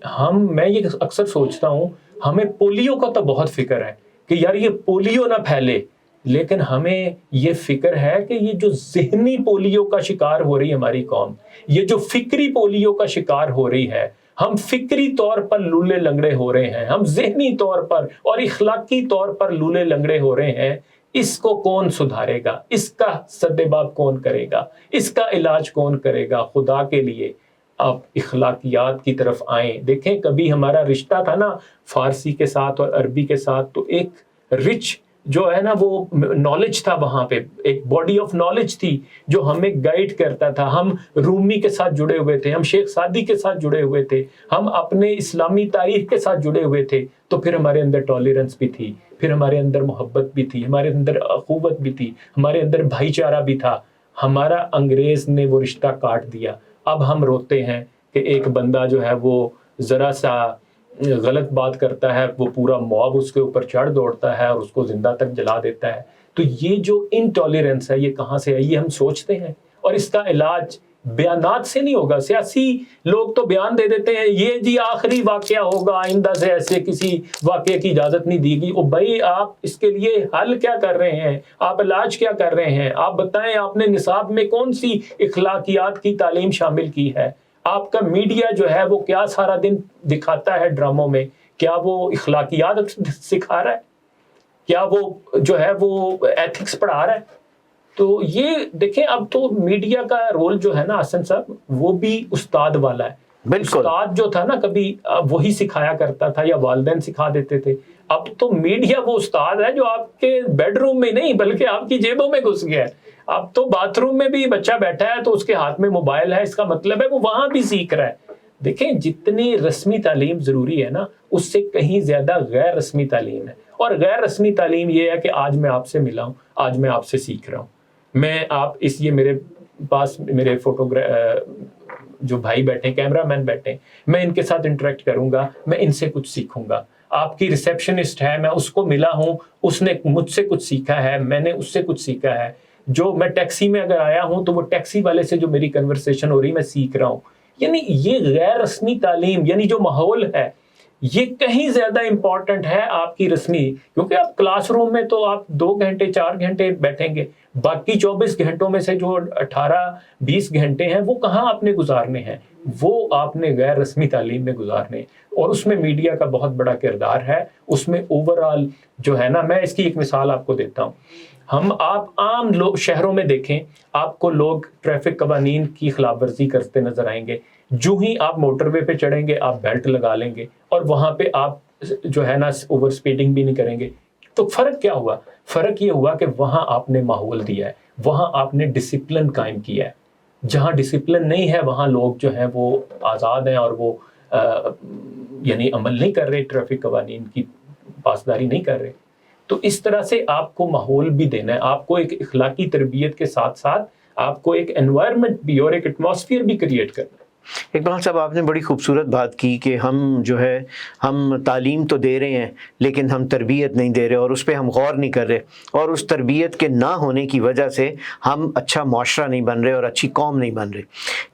میں یہ اکثر سوچتا ہوں، ہمیں پولیو کا تو بہت فکر ہے کہ یار یہ پولیو نہ پھیلے، لیکن ہمیں یہ فکر ہے کہ یہ جو ذہنی پولیو کا شکار ہو رہی ہے ہماری قوم، یہ جو فکری پولیو کا شکار ہو رہی ہے، ہم فکری طور پر لولے لنگڑے ہو رہے ہیں، ہم ذہنی طور پر اور اخلاقی طور پر لولے لنگڑے ہو رہے ہیں۔ اس کو کون سدھارے گا؟ اس کا سدباب کون کرے گا؟ اس کا علاج کون کرے گا؟ خدا کے لیے آپ اخلاقیات کی طرف آئیں۔ دیکھیں کبھی ہمارا رشتہ تھا نا فارسی کے ساتھ اور عربی کے ساتھ، تو ایک رچ جو ہے نا وہ نالج تھا، وہاں پہ ایک باڈی آف نالج تھی جو ہمیں گائیڈ کرتا تھا۔ ہم رومی کے ساتھ جڑے ہوئے تھے، ہم شیخ سعدی کے ساتھ جڑے ہوئے تھے، ہم اپنے اسلامی تاریخ کے ساتھ جڑے ہوئے تھے، تو پھر ہمارے اندر ٹالرنس بھی تھی، پھر ہمارے اندر محبت بھی تھی، ہمارے اندر اخوت بھی تھی، ہمارے اندر بھائی چارہ بھی تھا۔ ہمارا انگریز نے وہ رشتہ کاٹ دیا۔ اب ہم روتے ہیں کہ ایک بندہ جو ہے وہ ذرا سا غلط بات کرتا ہے، وہ پورا موب اس کے اوپر چڑھ دوڑتا ہے اور اس کو زندہ تک جلا دیتا ہے۔ تو یہ جو انٹالرنس ہے یہ کہاں سے ہے؟ یہ ہم سوچتے ہیں، اور اس کا علاج بیانات سے نہیں ہوگا۔ سیاسی لوگ تو بیان دے دیتے ہیں، یہ جی آخری واقعہ ہوگا، آئندہ سے ایسے کسی واقعے کی اجازت نہیں دی گی۔ او بھائی، آپ اس کے لیے حل کیا کر رہے ہیں؟ آپ علاج کیا کر رہے ہیں؟ آپ بتائیں، آپ نے نصاب میں کون سی اخلاقیات کی تعلیم شامل کی ہے؟ آپ کا میڈیا جو ہے وہ کیا سارا دن دکھاتا ہے ڈراموں میں؟ کیا وہ اخلاقیات سکھا رہا ہے؟ کیا وہ جو ہے وہ ایتھکس پڑھا رہا ہے؟ تو یہ دیکھیں، اب تو میڈیا کا رول جو ہے نا حسن صاحب، وہ بھی استاد والا ہے۔ بالکل، استاد جو تھا نا کبھی وہی سکھایا کرتا تھا یا والدین سکھا دیتے تھے۔ اب تو میڈیا وہ استاد ہے جو آپ کے بیڈ روم میں نہیں بلکہ آپ کی جیبوں میں گھس گیا ہے۔ اب تو باتھ روم میں بھی بچہ بیٹھا ہے تو اس کے ہاتھ میں موبائل ہے، اس کا مطلب ہے وہ وہاں بھی سیکھ رہا ہے۔ دیکھیں، جتنی رسمی تعلیم ضروری ہے نا، اس سے کہیں زیادہ غیر رسمی تعلیم ہے۔ اور غیر رسمی تعلیم یہ ہے کہ آج میں آپ سے ملا ہوں، آج میں آپ سے سیکھ رہا ہوں، یہ میرے پاس میرے جو بھائی بیٹھے، کیمرہ مین بیٹھے، میں ان کے ساتھ انٹریکٹ کروں گا، میں ان سے کچھ سیکھوں گا۔ آپ کی ریسیپشنسٹ ہے، میں اس کو ملا ہوں، اس نے مجھ سے کچھ سیکھا ہے، میں نے اس سے کچھ سیکھا ہے۔ جو میں ٹیکسی میں اگر آیا ہوں تو وہ ٹیکسی والے سے جو میری کنورسیشن ہو رہی میں سیکھ رہا ہوں۔ یعنی یہ غیر رسمی تعلیم، یعنی جو ماحول ہے، یہ کہیں زیادہ امپورٹنٹ ہے آپ کی رسمی، کیونکہ آپ کلاس روم میں تو آپ 2 گھنٹے 4 گھنٹے بیٹھیں گے، باقی 24 گھنٹوں میں سے جو 18-20 گھنٹے ہیں وہ کہاں آپ نے گزارنے ہیں؟ وہ آپ نے غیر رسمی تعلیم میں گزارنے، اور اس میں میڈیا کا بہت بڑا کردار ہے۔ اس میں اوورآل جو ہے نا، میں اس کی ایک مثال آپ کو دیتا ہوں۔ آپ عام لوگ شہروں میں دیکھیں، آپ کو لوگ ٹریفک قوانین کی خلاف ورزی کرتے نظر آئیں گے۔ جو ہی آپ موٹر وے پہ چڑھیں گے آپ بیلٹ لگا لیں گے، اور وہاں پہ آپ جو ہے نا اوور سپیڈنگ بھی نہیں کریں گے۔ تو فرق کیا ہوا؟ فرق یہ ہوا کہ وہاں آپ نے ماحول دیا ہے، وہاں آپ نے ڈسپلن قائم کیا ہے۔ جہاں ڈسپلن نہیں ہے وہاں لوگ جو ہیں وہ آزاد ہیں، اور وہ یعنی عمل نہیں کر رہے، ٹریفک قوانین کی پاسداری نہیں کر رہے۔ تو اس طرح سے آپ کو ماحول بھی دینا ہے، آپ کو ایک اخلاقی تربیت کے ساتھ ساتھ آپ کو ایک انوائرمنٹ بھی اور ایک ایٹماسفیئر بھی کریٹ کرنا ہے۔ اقبال صاحب، آپ نے بڑی خوبصورت بات کی کہ ہم جو ہے ہم تعلیم تو دے رہے ہیں لیکن ہم تربیت نہیں دے رہے، اور اس پہ ہم غور نہیں کر رہے، اور اس تربیت کے نہ ہونے کی وجہ سے ہم اچھا معاشرہ نہیں بن رہے اور اچھی قوم نہیں بن رہے۔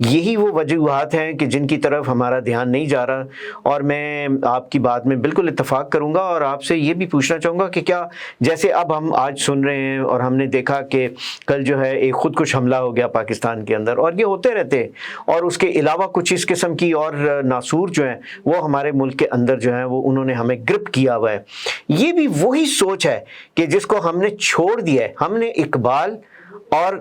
یہی وہ وجوہات ہیں کہ جن کی طرف ہمارا دھیان نہیں جا رہا، اور میں آپ کی بات میں بالکل اتفاق کروں گا، اور آپ سے یہ بھی پوچھنا چاہوں گا کہ کیا جیسے اب ہم آج سن رہے ہیں اور ہم نے دیکھا کہ کل جو ہے ایک خودکش حملہ ہو گیا پاکستان کے اندر، اور یہ ہوتے رہتے ہیں، اور اس کے علاوہ کچھ اس قسم کی اور ناسور جو ہیں وہ ہمارے ملک کے اندر جو ہیں وہ انہوں نے ہمیں گرپ کیا ہوا ہے۔ یہ بھی وہی سوچ ہے کہ جس کو ہم نے چھوڑ دیا ہے۔ ہم نے اقبال اور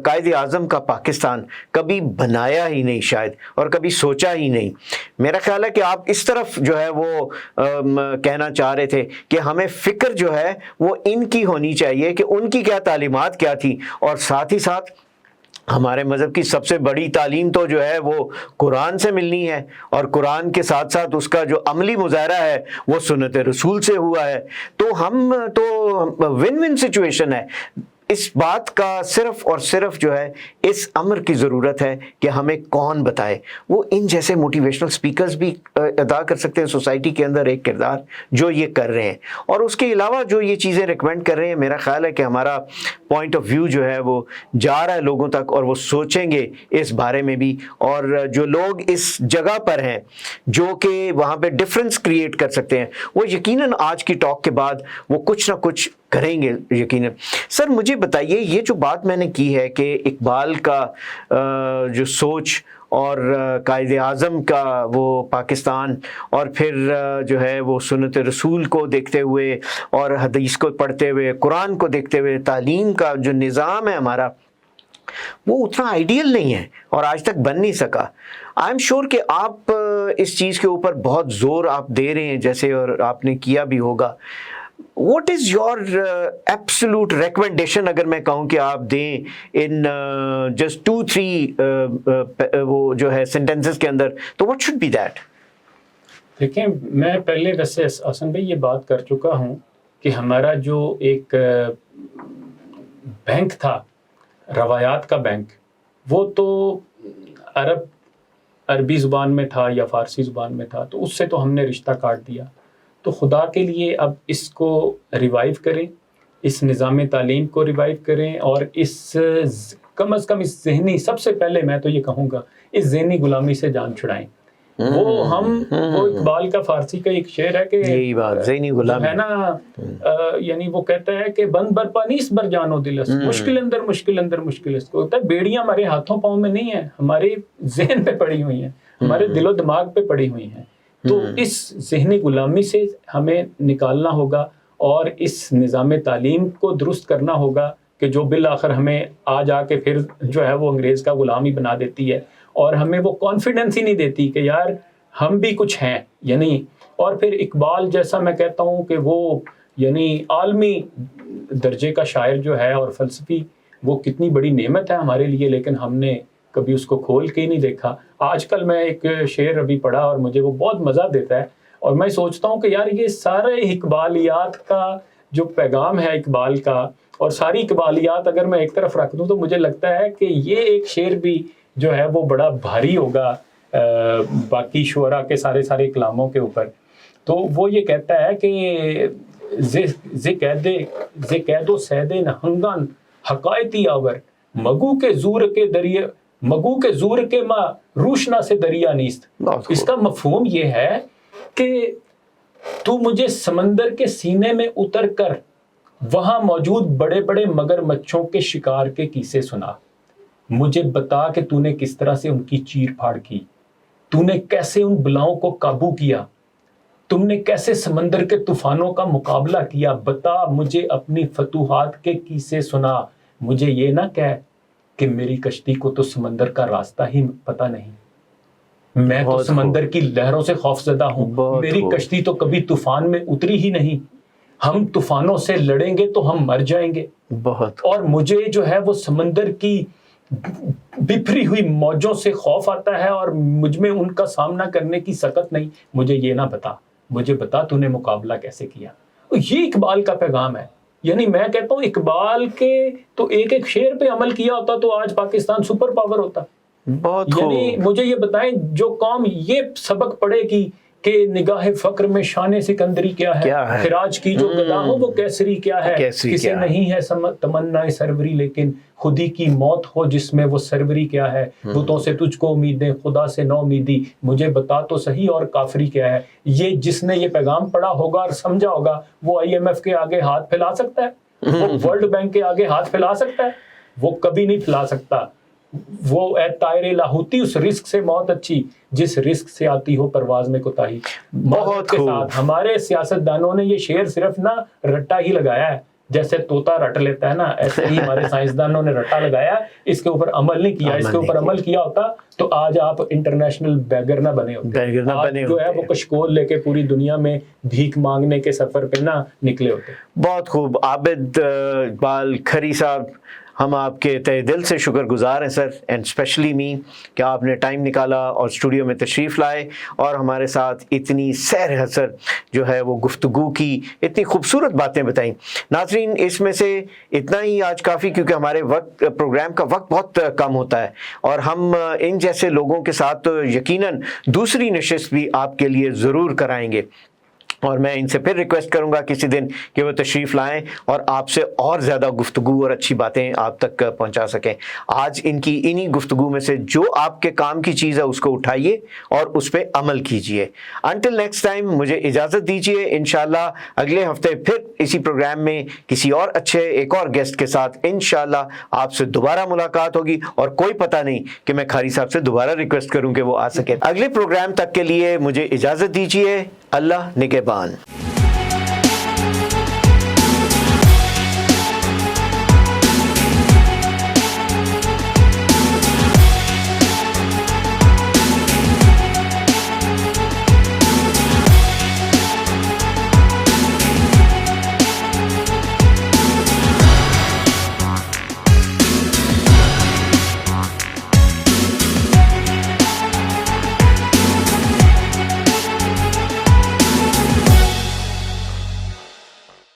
قائد اعظم کا پاکستان کبھی بنایا ہی نہیں شاید، اور کبھی سوچا ہی نہیں۔ میرا خیال ہے کہ آپ اس طرف جو ہے وہ کہنا چاہ رہے تھے کہ ہمیں فکر جو ہے وہ ان کی ہونی چاہیے کہ ان کی کیا تعلیمات کیا تھی، اور ساتھ ہی ساتھ ہمارے مذہب کی سب سے بڑی تعلیم تو جو ہے وہ قرآن سے ملنی ہے، اور قرآن کے ساتھ ساتھ اس کا جو عملی مظاہرہ ہے وہ سنت رسول سے ہوا ہے۔ تو ہم تو ون ون سچویشن ہے۔ اس بات کا صرف اور صرف جو ہے اس امر کی ضرورت ہے کہ ہمیں کون بتائے۔ وہ ان جیسے موٹیویشنل سپیکرز بھی ادا کر سکتے ہیں سوسائٹی کے اندر ایک کردار، جو یہ کر رہے ہیں، اور اس کے علاوہ جو یہ چیزیں ریکمینڈ کر رہے ہیں، میرا خیال ہے کہ ہمارا پوائنٹ آف ویو جو ہے وہ جا رہا ہے لوگوں تک، اور وہ سوچیں گے اس بارے میں بھی۔ اور جو لوگ اس جگہ پر ہیں جو کہ وہاں پہ ڈفرینس کریٹ کر سکتے ہیں، وہ یقیناً آج کی ٹاک کے بعد وہ کچھ نہ کچھ کریں گے یقیناً۔ سر مجھے بتائیے، یہ جو بات میں نے کی ہے کہ اقبال کا جو سوچ اور قائد اعظم کا وہ پاکستان، اور پھر جو ہے وہ سنت رسول کو دیکھتے ہوئے اور حدیث کو پڑھتے ہوئے، قرآن کو دیکھتے ہوئے، تعلیم کا جو نظام ہے ہمارا، وہ اتنا آئیڈیل نہیں ہے اور آج تک بن نہیں سکا۔ آئی ایم شیور کہ آپ اس چیز کے اوپر بہت زور آپ دے رہے ہیں جیسے، اور آپ نے کیا بھی ہوگا۔ What is your absolute recommendation, اگر میں کہوں کہ آپ دیں ان جسٹ 2-3 وہ جو ہے سینٹینسز کے اندر، تو واٹ شوڈ بی دیٹ؟ دیکھیں، میں پہلے ویسے حسن بھائی یہ بات کر چکا ہوں کہ ہمارا جو ایک بینک تھا، روایات کا بینک، وہ تو عربی زبان میں تھا یا فارسی زبان میں تھا، تو اس سے تو ہم نے رشتہ کاٹ دیا۔ تو خدا کے لیے اب اس کو ریوائیو کریں، اس نظام تعلیم کو ریوائیو کریں، اور اس کم از کم اس ذہنی، سب سے پہلے میں تو یہ کہوں گا، اس ذہنی غلامی سے جان چھڑائیں۔ وہ اقبال کا فارسی کا ایک شعر ہے کہ یہی بات ذہنی غلامی ہے نا، یعنی وہ کہتا ہے کہ بند بر پانیس بر جانو دلس، مشکل اندر مشکل اندر مشکل، اس کو ہوتا ہے بیڑیاں ہمارے ہاتھوں پاؤں میں نہیں ہیں، ہمارے ذہن پہ پڑی ہوئی ہیں، ہمارے دل و دماغ پہ پڑی ہوئی ہیں۔ تو اس ذہنی غلامی سے ہمیں نکالنا ہوگا، اور اس نظام تعلیم کو درست کرنا ہوگا کہ جو بالآخر ہمیں آج آ کے پھر جو ہے وہ انگریز کا غلام ہی بنا دیتی ہے، اور ہمیں وہ کانفیڈنس ہی نہیں دیتی کہ یار ہم بھی کچھ ہیں، یعنی۔ اور پھر اقبال جیسا میں کہتا ہوں کہ وہ یعنی عالمی درجے کا شاعر جو ہے اور فلسفی، وہ کتنی بڑی نعمت ہے ہمارے لیے، لیکن ہم نے کبھی اس کو کھول کے ہی نہیں دیکھا۔ آج کل میں ایک شعر ابھی پڑھا اور مجھے وہ بہت مزہ دیتا ہے، اور میں سوچتا ہوں کہ یار یہ سارے اقبالیات کا جو پیغام ہے اقبال کا، اور ساری اقبالیات اگر میں ایک طرف رکھ دوں تو مجھے لگتا ہے کہ یہ ایک شعر بھی جو ہے وہ بڑا بھاری ہوگا باقی شعراء کے سارے کلاموں کے اوپر۔ تو وہ یہ کہتا ہے کہ قید و سید نہنگان حقائتی آور، مگو کے زور کے ماں روشنا سے دریا نیست۔ اس کا مفہوم یہ ہے کہ تو مجھے سمندر کے سینے میں اتر کر وہاں موجود بڑے بڑے مگر مچھوں کے شکار کے قصے سنا، مجھے بتا کہ تو نے کس طرح سے ان کی چیر پھاڑ کی، تو نے کیسے ان بلاؤں کو قابو کیا، تم نے کیسے سمندر کے طوفانوں کا مقابلہ کیا، بتا مجھے اپنی فتوحات کے قصے سنا، مجھے یہ نہ کہہ کہ میری کشتی کو تو سمندر کا راستہ ہی پتہ نہیں، میں تو سمندر کی لہروں سے خوف زدہ ہوں، میری کشتی تو کبھی طوفان میں اتری ہی نہیں، ہم طوفانوں سے لڑیں گے تو ہم مر جائیں گے، اور مجھے جو ہے وہ سمندر کی بپھری ہوئی موجوں سے خوف آتا ہے، اور مجھ میں ان کا سامنا کرنے کی سکت نہیں، مجھے یہ نہ بتا، مجھے بتا تو نے مقابلہ کیسے کیا۔ یہ اقبال کا پیغام ہے۔ یعنی میں کہتا ہوں اقبال کے تو ایک ایک شعر پہ عمل کیا ہوتا تو آج پاکستان سپر پاور ہوتا۔ یعنی مجھے یہ بتائیں، جو قوم یہ سبق پڑھے گی کہ نگاہ فقر میں شان سکندری کیا ہے، خراج کی جو گدا ہو وہ کیسری کیا ہے، کسے نہیں ہے تمنا سروری لیکن خودی کی موت ہو جس میں وہ سروری کیا ہے، بتوں سے تجھ کو امیدیں خدا سے نو امیدی، مجھے بتا تو صحیح اور کافری کیا ہے۔ یہ جس نے یہ پیغام پڑھا ہوگا اور سمجھا ہوگا وہ IMF کے آگے ہاتھ پھیلا سکتا ہے، وہ ورلڈ بینک کے آگے ہاتھ پھیلا سکتا ہے، وہ کبھی نہیں پھیلا سکتا۔ وہ اے طائر لاہوتی، اس رزق سے موت اچھی جس رزق سے آتی ہو پرواز میں کوتاہی۔ بہت کے ساتھ ہمارے سیاست دانوں نے یہ شعر صرف نہ رٹا ہی لگایا ہے، جیسے طوطا رٹ لیتا ہے نا، ایسے ہی ہمارے سائنسدانوں نے رٹا لگایا، اس کے اوپر عمل نہیں کیا. اس کے اوپر عمل کیا ہوتا تو آج آپ انٹرنیشنل بیگر نہ بنے ہوتے. آج جو ہے وہ کشکول لے کے پوری دنیا میں بھیک مانگنے کے سفر پہ نہ نکلے ہوتے. بہت خوب. عابد اقبال کھری صاحب، ہم آپ کے تہ دل سے شکر گزار ہیں سر، اینڈ اسپیشلی می، کہ آپ نے ٹائم نکالا اور اسٹوڈیو میں تشریف لائے اور ہمارے ساتھ اتنی سیر حسر جو ہے وہ گفتگو کی، اتنی خوبصورت باتیں بتائیں. ناظرین، اس میں سے اتنا ہی آج کافی، کیونکہ ہمارے پروگرام کا وقت بہت کم ہوتا ہے اور ہم ان جیسے لوگوں کے ساتھ یقیناً دوسری نشست بھی آپ کے لیے ضرور کرائیں گے، اور میں ان سے پھر ریکویسٹ کروں گا کسی دن کہ وہ تشریف لائیں اور آپ سے اور زیادہ گفتگو اور اچھی باتیں آپ تک پہنچا سکیں. آج انہی گفتگو میں سے جو آپ کے کام کی چیز ہے اس کو اٹھائیے اور اس پہ عمل کیجئے. انٹل نیکسٹ ٹائم مجھے اجازت دیجئے. انشاءاللہ اگلے ہفتے پھر اسی پروگرام میں کسی اور اچھے ایک اور گیسٹ کے ساتھ انشاءاللہ آپ سے دوبارہ ملاقات ہوگی، اور کوئی پتہ نہیں کہ میں کھاری صاحب سے دوبارہ ریکویسٹ کروں کہ وہ آ سکیں. اگلے پروگرام تک کے لیے مجھے اجازت دیجئے. اللہ نگہبان.